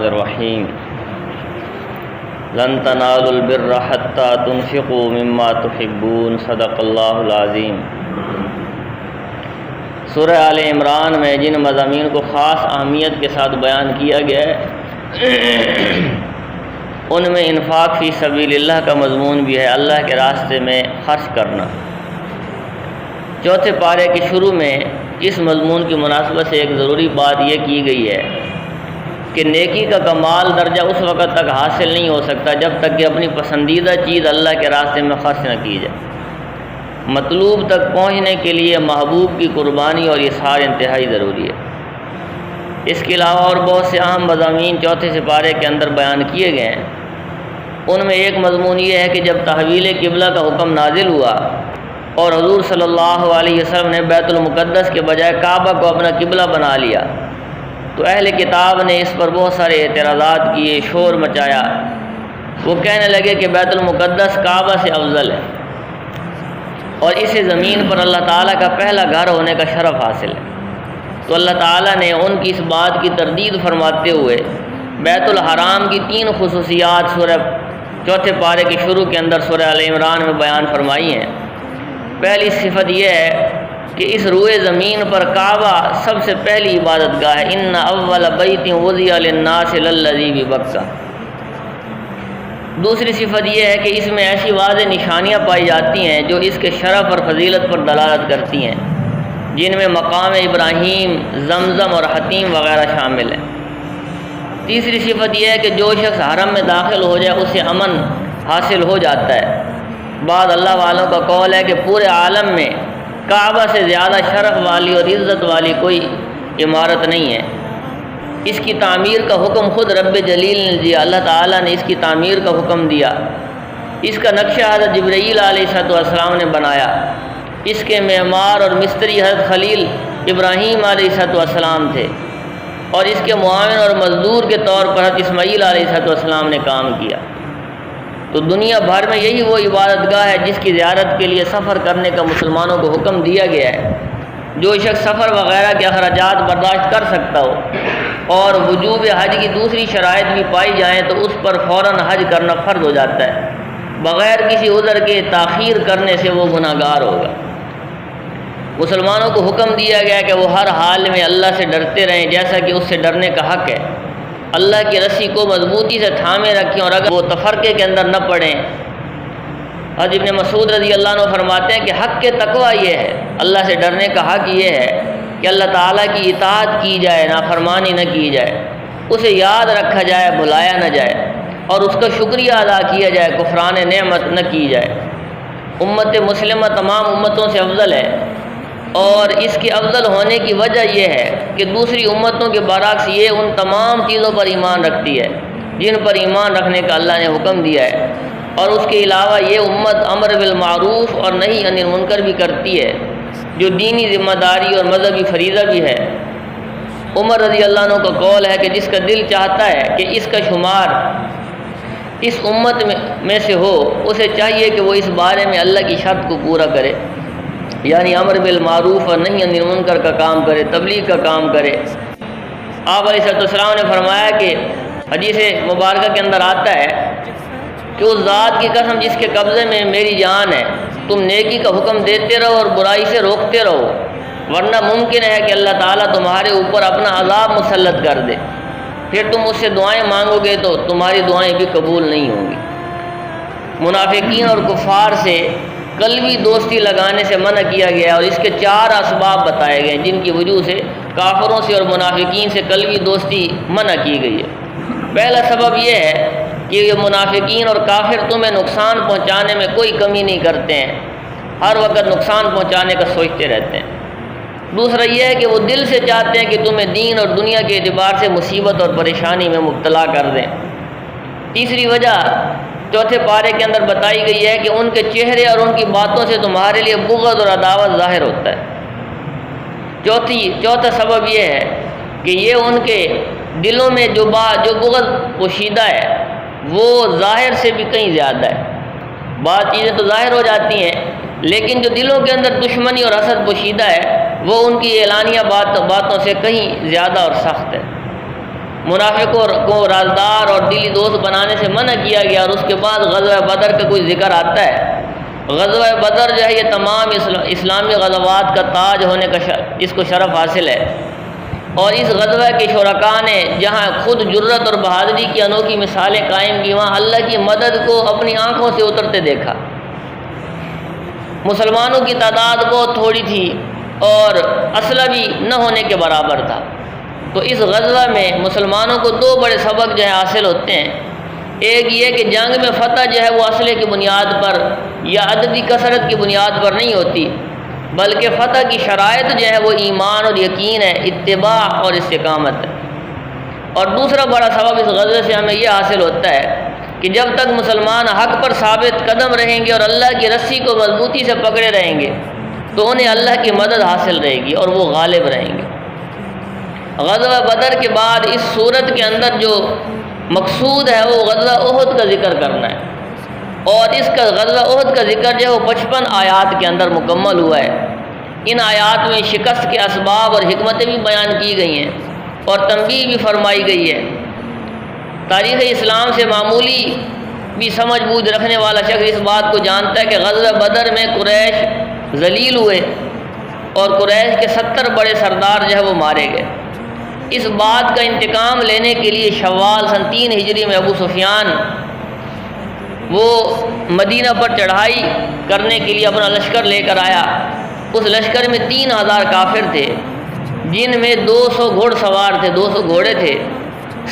الرحیم لن تنالوا البر حتى تنفقوا مما تحبون صدق اللہ العظیم۔ سورہ آل عمران میں جن مضامین کو خاص اہمیت کے ساتھ بیان کیا گیا ہے ان میں انفاق فی سبیل اللہ کا مضمون بھی ہے، اللہ کے راستے میں خرچ کرنا۔ چوتھے پارے کے شروع میں اس مضمون کی مناسبت سے ایک ضروری بات یہ کی گئی ہے کہ نیکی کا کمال درجہ اس وقت تک حاصل نہیں ہو سکتا جب تک کہ اپنی پسندیدہ چیز اللہ کے راستے میں خرچ نہ کی جائے۔ مطلوب تک پہنچنے کے لیے محبوب کی قربانی اور اظہار انتہائی ضروری ہے۔ اس کے علاوہ اور بہت سے اہم مضامین چوتھے سپارے کے اندر بیان کیے گئے ہیں۔ ان میں ایک مضمون یہ ہے کہ جب تحویل قبلہ کا حکم نازل ہوا اور حضور صلی اللہ علیہ وسلم نے بیت المقدس کے بجائے کعبہ کو اپنا قبلہ بنا لیا تو اہل کتاب نے اس پر بہت سارے اعتراضات کیے، شور مچایا۔ وہ کہنے لگے کہ بیت المقدس کعبہ سے افضل ہے اور اسے زمین پر اللہ تعالیٰ کا پہلا گھر ہونے کا شرف حاصل ہے۔ تو اللہ تعالیٰ نے ان کی اس بات کی تردید فرماتے ہوئے بیت الحرام کی 3 خصوصیات سورہ چوتھے پارے کے شروع کے اندر سورہ آل عمران میں بیان فرمائی ہیں۔ پہلی صفت یہ ہے کہ اس روئے زمین پر کعبہ سب سے پہلی عبادت گاہ ہے۔ ان اول بیت وضع للناس للذی ببکہ۔ دوسری صفت یہ ہے کہ اس میں ایسی واضح نشانیاں پائی جاتی ہیں جو اس کے شرف اور فضیلت پر دلالت کرتی ہیں، جن میں مقام ابراہیم، زمزم اور حتیم وغیرہ شامل ہیں۔ تیسری صفت یہ ہے کہ جو شخص حرم میں داخل ہو جائے اسے امن حاصل ہو جاتا ہے۔ بعض اللہ والوں کا قول ہے کہ پورے عالم میں کعبہ سے زیادہ شرف والی اور عزت والی کوئی عمارت نہیں ہے۔ اس کی تعمیر کا حکم خود رب جلیل نے دیا، اللہ تعالیٰ نے اس کی تعمیر کا حکم دیا۔ اس کا نقشہ حضرت جبرائیل علیہ السلام نے بنایا۔ اس کے معمار اور مستری حضرت خلیل ابراہیم علیہ السلام تھے اور اس کے معاون اور مزدور کے طور پر حضرت اسماعیل علیہ السلام نے کام کیا۔ تو دنیا بھر میں یہی وہ عبادت گاہ ہے جس کی زیارت کے لیے سفر کرنے کا مسلمانوں کو حکم دیا گیا ہے۔ جو شخص سفر وغیرہ کے اخراجات برداشت کر سکتا ہو اور وجوب حج کی دوسری شرائط بھی پائی جائیں تو اس پر فوراً حج کرنا فرض ہو جاتا ہے، بغیر کسی عذر کے تاخیر کرنے سے وہ گناہگار ہوگا۔ مسلمانوں کو حکم دیا گیا کہ وہ ہر حال میں اللہ سے ڈرتے رہیں جیسا کہ اس سے ڈرنے کا حق ہے۔ اللہ کی رسی کو مضبوطی سے تھامے رکھیں اور اگر وہ تفرقے کے اندر نہ پڑیں۔ حضرت ابن مسعود رضی اللہ عنہ فرماتے ہیں کہ حق کے تقویٰ یہ ہے، اللہ سے ڈرنے کا حق یہ ہے کہ اللہ تعالیٰ کی اطاعت کی جائے، نافرمانی نہ کی جائے، اسے یاد رکھا جائے، بلایا نہ جائے اور اس کا شکریہ ادا کیا جائے، کفران نعمت نہ کی جائے۔ امت مسلمہ تمام امتوں سے افضل ہے اور اس کے افضل ہونے کی وجہ یہ ہے کہ دوسری امتوں کے برعکس یہ ان تمام چیزوں پر ایمان رکھتی ہے جن پر ایمان رکھنے کا اللہ نے حکم دیا ہے، اور اس کے علاوہ یہ امت امر بالمعروف اور نہی عن المنکر بھی کرتی ہے، جو دینی ذمہ داری اور مذہبی فریضہ بھی ہے۔ عمر رضی اللہ عنہ کا قول ہے کہ جس کا دل چاہتا ہے کہ اس کا شمار اس امت میں سے ہو، اسے چاہیے کہ وہ اس بارے میں اللہ کی شرط کو پورا کرے، یعنی امر بالمعروف اور نہی عن المنکر کا کام کرے، تبلیغ کا کام کرے۔ آپ علیہ السلام نے فرمایا کہ حدیث مبارکہ کے اندر آتا ہے کہ اس ذات کی قسم جس کے قبضے میں میری جان ہے، تم نیکی کا حکم دیتے رہو اور برائی سے روکتے رہو، ورنہ ممکن ہے کہ اللہ تعالیٰ تمہارے اوپر اپنا عذاب مسلط کر دے، پھر تم اس سے دعائیں مانگو گے تو تمہاری دعائیں بھی قبول نہیں ہوں گی۔ منافقین اور کفار سے قلبی دوستی لگانے سے منع کیا گیا اور اس کے 4 اسباب بتائے گئے جن کی وجہ سے کافروں سے اور منافقین سے قلبی دوستی منع کی گئی ہے۔ پہلا سبب یہ ہے کہ یہ منافقین اور کافر تمہیں نقصان پہنچانے میں کوئی کمی نہیں کرتے ہیں، ہر وقت نقصان پہنچانے کا سوچتے رہتے ہیں۔ دوسرا یہ ہے کہ وہ دل سے چاہتے ہیں کہ تمہیں دین اور دنیا کے اعتبار سے مصیبت اور پریشانی میں مبتلا کر دیں۔ تیسری وجہ چوتھے پارے کے اندر بتائی گئی ہے کہ ان کے چہرے اور ان کی باتوں سے تمہارے لیے بغض اور عداوت ظاہر ہوتا ہے۔ چوتھا سبب یہ ہے کہ یہ ان کے دلوں میں جو بغض پوشیدہ ہے وہ ظاہر سے بھی کہیں زیادہ ہے۔ بعض چیزیں تو ظاہر ہو جاتی ہیں لیکن جو دلوں کے اندر دشمنی اور حسد پوشیدہ ہے وہ ان کی اعلانیہ باتوں سے کہیں زیادہ اور سخت ہے۔ منافقوں کو رازدار اور دلی دوست بنانے سے منع کیا گیا، اور اس کے بعد غزوہ بدر کا کوئی ذکر آتا ہے۔ غزوہ بدر جو ہے یہ تمام اسلامی غزوات کا تاج ہونے کا اس کو شرف حاصل ہے، اور اس غزوہ کے شرکاء نے جہاں خود جرت اور بہادری کی انوکھی مثالیں قائم کی، وہاں اللہ کی مدد کو اپنی آنکھوں سے اترتے دیکھا۔ مسلمانوں کی تعداد بہت تھوڑی تھی اور اسلحہ بھی نہ ہونے کے برابر تھا، تو اس غزوہ میں مسلمانوں کو دو بڑے سبق جو ہے حاصل ہوتے ہیں۔ ایک یہ کہ جنگ میں فتح جو ہے وہ اسلحے کی بنیاد پر یا عددی کثرت کی بنیاد پر نہیں ہوتی، بلکہ فتح کی شرائط جو ہے وہ ایمان اور یقین ہے، اتباع اور استقامت ہے۔ اور دوسرا بڑا سبب اس غزوے سے ہمیں یہ حاصل ہوتا ہے کہ جب تک مسلمان حق پر ثابت قدم رہیں گے اور اللہ کی رسی کو مضبوطی سے پکڑے رہیں گے تو انہیں اللہ کی مدد حاصل رہے گی اور وہ غالب رہیں گے۔ غزوہ بدر کے بعد اس صورت کے اندر جو مقصود ہے وہ غزوہ احد کا ذکر کرنا ہے، اور اس کا غزوہ احد کا ذکر جو ہے وہ 55 آیات کے اندر مکمل ہوا ہے۔ ان آیات میں شکست کے اسباب اور حکمتیں بھی بیان کی گئی ہیں اور تنبیہ بھی فرمائی گئی ہے۔ تاریخ اسلام سے معمولی بھی سمجھ بوجھ رکھنے والا شخص اس بات کو جانتا ہے کہ غزوہ بدر میں قریش ذلیل ہوئے اور قریش کے 70 بڑے سردار جو ہے وہ مارے گئے۔ اس بات کا انتقام لینے کے لیے شوال سن 3 ہجری میں ابو سفیان وہ مدینہ پر چڑھائی کرنے کے لیے اپنا لشکر لے کر آیا۔ اس لشکر میں 3000 کافر تھے، جن میں 200 گھوڑ سوار تھے، 200 گھوڑے تھے،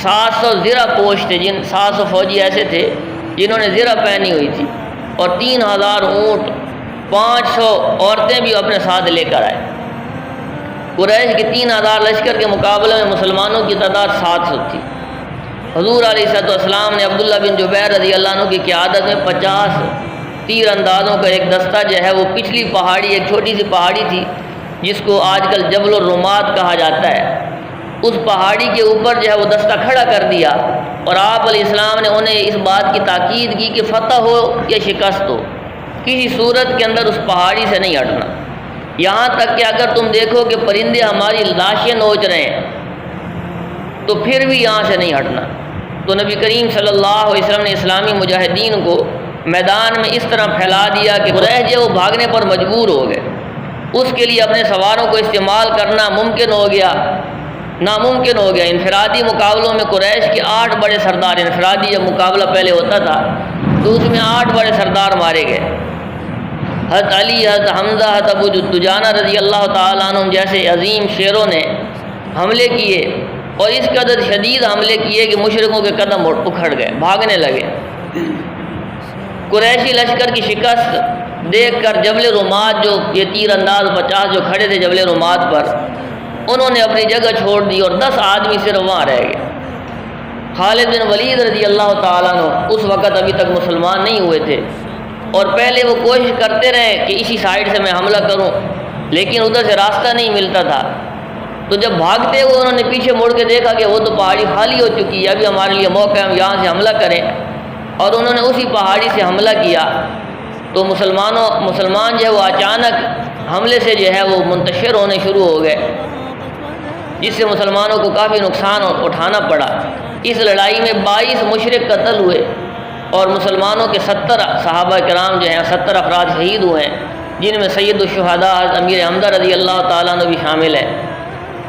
700 زرہ پوش تھے، 700 فوجی ایسے تھے جنہوں نے زرہ پہنی ہوئی تھی، اور 3000 اونٹ، 500 عورتیں بھی اپنے ساتھ لے کر آئے۔ قریش کے 3000 لشکر کے مقابلے میں مسلمانوں کی تعداد 700 تھی۔ حضور علیہ السلام نے عبداللہ بن جبیر رضی اللہ عنہ کی قیادت میں 50 تیر اندازوں کا ایک دستہ جو ہے وہ پچھلی پہاڑی، ایک چھوٹی سی پہاڑی تھی جس کو آج کل جبل الرمات کہا جاتا ہے، اس پہاڑی کے اوپر جو ہے وہ دستہ کھڑا کر دیا، اور آپ علیہ السلام نے انہیں اس بات کی تاکید کی کہ فتح ہو یا شکست ہو، کسی صورت کے اندر اس پہاڑی سے نہیں ہٹنا، یہاں تک کہ اگر تم دیکھو کہ پرندے ہماری لاشیں نوچ رہے ہیں تو پھر بھی یہاں سے نہیں ہٹنا۔ تو نبی کریم صلی اللہ علیہ وسلم نے اسلامی مجاہدین کو میدان میں اس طرح پھیلا دیا کہ قریش جو وہ بھاگنے پر مجبور ہو گئے، اس کے لیے اپنے سواروں کو استعمال کرنا ممکن ہو گیا، ناممکن ہو گیا۔ انفرادی مقابلوں میں قریش کے 8 بڑے سردار، انفرادی جب مقابلہ پہلے ہوتا تھا تو اس میں 8 بڑے سردار مارے گئے۔ حضرت علی، حضرت حمزہ، حضرت ابو دجانہ رضی اللہ تعالیٰ عنہ جیسے عظیم شیروں نے حملے کیے، اور اس قدر شدید حملے کیے کہ مشرکوں کے قدم اکھڑ گئے، بھاگنے لگے۔ قریشی لشکر کی شکست دیکھ کر جبل رمات، جو یہ تیر انداز 50 جو کھڑے تھے جبل رمات پر، انہوں نے اپنی جگہ چھوڑ دی اور 10 آدمی صرف وہاں رہ گئے۔ خالد بن ولید رضی اللہ تعالیٰ عنہ اس وقت ابھی تک مسلمان نہیں ہوئے تھے، اور پہلے وہ کوشش کرتے رہے کہ اسی سائڈ سے میں حملہ کروں، لیکن ادھر سے راستہ نہیں ملتا تھا۔ تو جب بھاگتے ہوئے انہوں نے پیچھے مڑ کے دیکھا کہ وہ تو پہاڑی خالی ہو چکی ہے، ابھی ہمارے لیے موقع ہے ہم یہاں سے حملہ کریں، اور انہوں نے اسی پہاڑی سے حملہ کیا۔ تو مسلمان جو ہے وہ اچانک حملے سے جو ہے وہ منتشر ہونے شروع ہو گئے، جس سے مسلمانوں کو کافی نقصان اٹھانا پڑا۔ اس لڑائی میں 22 مشرک قتل ہوئے، اور مسلمانوں کے 70 صحابہ کرام جو ہیں 70 افراد شہید ہوئے ہیں، جن میں سید الشہداء امیر حمزہ رضی اللہ تعالیٰ عنہ بھی شامل ہے۔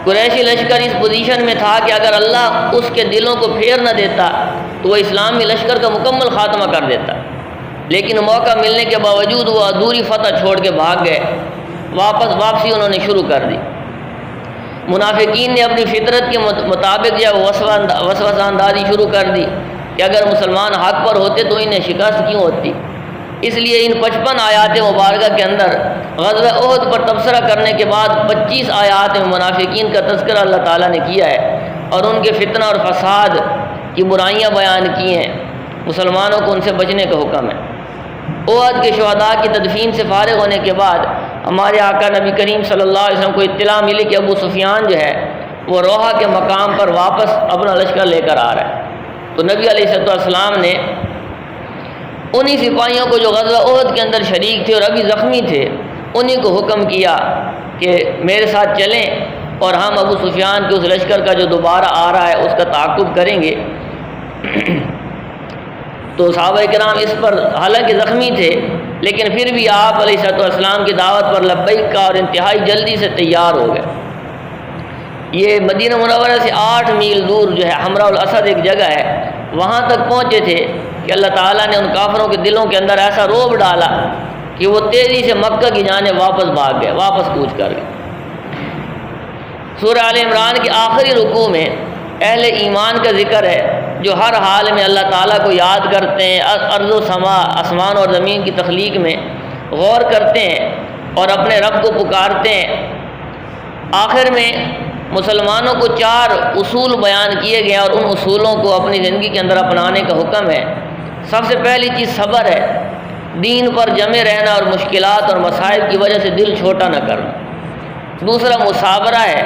قریشی لشکر اس پوزیشن میں تھا کہ اگر اللہ اس کے دلوں کو پھیر نہ دیتا تو وہ اسلامی لشکر کا مکمل خاتمہ کر دیتا، لیکن موقع ملنے کے باوجود وہ ادھوری فتح چھوڑ کے بھاگ گئے، واپسی انہوں نے شروع کر دی۔ منافقین نے اپنی فطرت کے مطابق جو وسوسہ اندازی شروع کر دی کہ اگر مسلمان حق پر ہوتے تو انہیں شکست کیوں ہوتی۔ اس لیے ان 55 آیات مبارکہ کے اندر غزوہ احد پر تبصرہ کرنے کے بعد 25 آیات میں منافقین کا تذکرہ اللہ تعالیٰ نے کیا ہے، اور ان کے فتنہ اور فساد کی برائیاں بیان کی ہیں، مسلمانوں کو ان سے بچنے کا حکم ہے۔ احد کے شہداء کی تدفین سے فارغ ہونے کے بعد ہمارے آقا نبی کریم صلی اللہ علیہ وسلم کو اطلاع ملی کہ ابو سفیان جو ہے وہ روحہ کے مقام پر واپس اپنا لشکر لے کر آ رہا ہے۔ تو نبی علیہ السلام نے انہی سپاہیوں کو جو غزوہ احد کے اندر شریک تھے اور ابھی زخمی تھے، انہی کو حکم کیا کہ میرے ساتھ چلیں اور ہم ابو سفیان کے اس لشکر کا جو دوبارہ آ رہا ہے اس کا تعاقب کریں گے۔ تو صحابہ کرام اس پر حالانکہ زخمی تھے لیکن پھر بھی آپ علیہ السلام کی دعوت پر لبیک کا اور انتہائی جلدی سے تیار ہو گئے۔ یہ مدینہ منورہ سے 8 میل دور جو ہے حمراء الاسد ایک جگہ ہے، وہاں تک پہنچے تھے کہ اللہ تعالیٰ نے ان کافروں کے دلوں کے اندر ایسا رعب ڈالا کہ وہ تیزی سے مکہ کی جانب واپس بھاگ گئے، واپس کوچ کر گئے۔ سورہ آل عمران کے آخری رکوع میں اہل ایمان کا ذکر ہے جو ہر حال میں اللہ تعالیٰ کو یاد کرتے ہیں، ارض و سما آسمان اور زمین کی تخلیق میں غور کرتے ہیں اور اپنے رب کو پکارتے ہیں۔ آخر میں مسلمانوں کو 4 اصول بیان کیے گئے اور ان اصولوں کو اپنی زندگی کے اندر اپنانے کا حکم ہے۔ سب سے پہلی چیز صبر ہے، دین پر جمے رہنا اور مشکلات اور مسائل کی وجہ سے دل چھوٹا نہ کرنا۔ دوسرا مصابرہ ہے،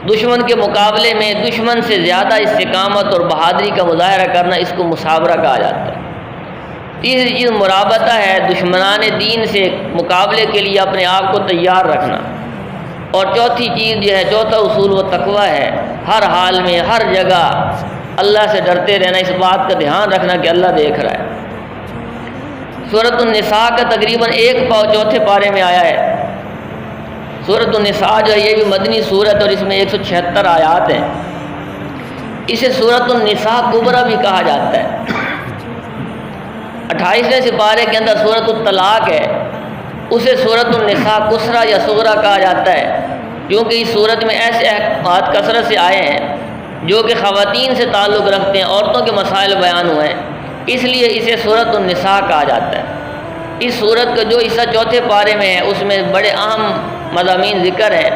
دشمن کے مقابلے میں دشمن سے زیادہ استقامت اور بہادری کا مظاہرہ کرنا، اس کو مصابرہ کہا جاتا ہے۔ تیسری چیز مرابطہ ہے، دشمنان دین سے مقابلے کے لیے اپنے آپ کو تیار رکھنا۔ اور چوتھی چیز جو ہے، چوتھا اصول وہ تقویٰ ہے، ہر حال میں ہر جگہ اللہ سے ڈرتے رہنا، اس بات کا دھیان رکھنا کہ اللہ دیکھ رہا ہے۔ سورۃ النساء کا تقریباً 1 پاؤ چوتھے پارے میں آیا ہے۔ سورۃ النساء جو ہے یہ بھی مدنی سورت اور اس میں 176 آیات ہیں۔ اسے سورۃ النساء کبریٰ بھی کہا جاتا ہے۔ 28ویں سپارے کے اندر سورۃ الطلاق ہے، اسے سورۃ النساء کسریٰ یا صغریٰ کہا جاتا ہے، کیونکہ اس صورت میں ایسے احکامات کثرت سے آئے ہیں جو کہ خواتین سے تعلق رکھتے ہیں، عورتوں کے مسائل بیان ہوئے ہیں، اس لیے اسے سورۃ النساء کہا جاتا ہے۔ اس صورت کا جو حصہ چوتھے پارے میں ہے اس میں بڑے اہم مضامین ذکر ہیں۔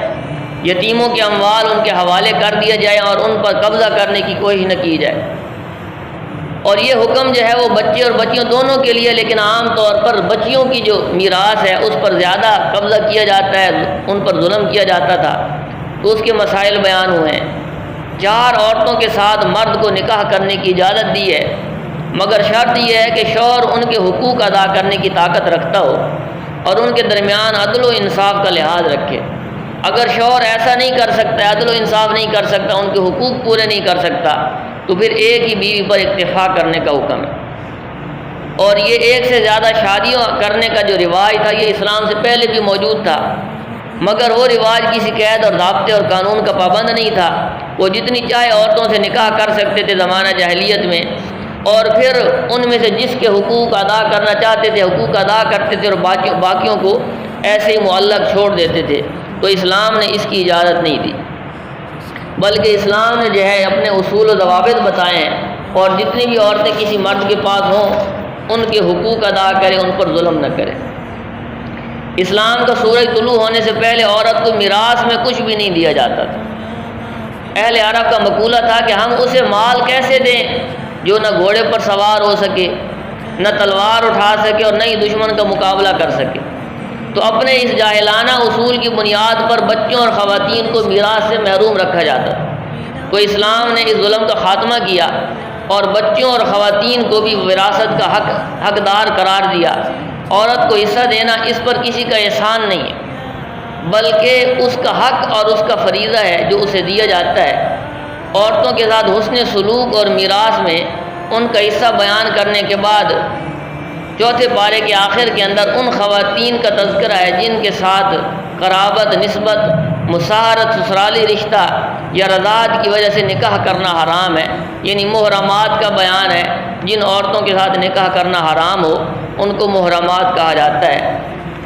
یتیموں کے اموال ان کے حوالے کر دیا جائے اور ان پر قبضہ کرنے کی کوشش نہ کی جائے، اور یہ حکم جو ہے وہ بچے اور بچیوں دونوں کے لیے، لیکن عام طور پر بچیوں کی جو میراث ہے اس پر زیادہ قبضہ کیا جاتا ہے، ان پر ظلم کیا جاتا تھا، تو اس کے مسائل بیان ہوئے ہیں۔ 4 عورتوں کے ساتھ مرد کو نکاح کرنے کی اجازت دی ہے، مگر شرط یہ ہے کہ شوہر ان کے حقوق ادا کرنے کی طاقت رکھتا ہو اور ان کے درمیان عدل و انصاف کا لحاظ رکھے۔ اگر شوہر ایسا نہیں کر سکتا، عدل و انصاف نہیں کر سکتا، ان کے حقوق پورے نہیں کر سکتا، تو پھر ایک ہی بیوی پر اکتفا کرنے کا حکم ہے۔ اور یہ ایک سے زیادہ شادیوں کرنے کا جو رواج تھا یہ اسلام سے پہلے بھی موجود تھا، مگر وہ رواج کسی قید اور ضابطے اور قانون کا پابند نہیں تھا۔ وہ جتنی چاہے عورتوں سے نکاح کر سکتے تھے زمانہ جاہلیت میں، اور پھر ان میں سے جس کے حقوق ادا کرنا چاہتے تھے حقوق ادا کرتے تھے اور باقیوں کو ایسے ہی معلق چھوڑ دیتے تھے۔ تو اسلام نے اس کی اجازت نہیں دی، بلکہ اسلام نے جو ہے اپنے اصول و ضوابط بتائے ہیں، اور جتنی بھی عورتیں کسی مرد کے پاس ہوں ان کے حقوق ادا کریں، ان پر ظلم نہ کریں۔ اسلام کا سورج طلوع ہونے سے پہلے عورت کو میراث میں کچھ بھی نہیں دیا جاتا تھا۔ اہل عرب کا مقولہ تھا کہ ہم اسے مال کیسے دیں جو نہ گھوڑے پر سوار ہو سکے، نہ تلوار اٹھا سکے اور نہ ہی دشمن کا مقابلہ کر سکے۔ تو اپنے اس جاہلانہ اصول کی بنیاد پر بچوں اور خواتین کو میراث سے محروم رکھا جاتا تھا۔ تو اسلام نے اس ظلم کا خاتمہ کیا اور بچوں اور خواتین کو بھی وراثت کا حقدار قرار دیا۔ عورت کو حصہ دینا اس پر کسی کا احسان نہیں ہے، بلکہ اس کا حق اور اس کا فریضہ ہے جو اسے دیا جاتا ہے۔ عورتوں کے ساتھ حسن سلوک اور میراث میں ان کا حصہ بیان کرنے کے بعد چوتھے پارے کے آخر کے اندر ان خواتین کا تذکرہ ہے جن کے ساتھ قرابت، نسبت، مساہرت، سسرالی رشتہ یا رضاعت کی وجہ سے نکاح کرنا حرام ہے، یعنی محرمات کا بیان ہے۔ جن عورتوں کے ساتھ نکاح کرنا حرام ہو ان کو محرمات کہا جاتا ہے۔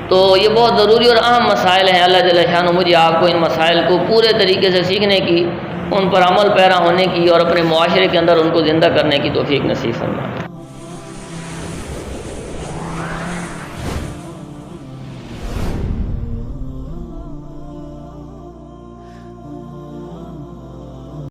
تو یہ بہت ضروری اور اہم مسائل ہیں۔ اللہ جل شانہ مجھے آپ کو ان مسائل کو پورے طریقے سے سیکھنے کی، ان پر عمل پیرا ہونے کی اور اپنے معاشرے کے اندر ان کو زندہ کرنے کی توفیق نصیب فرمائے۔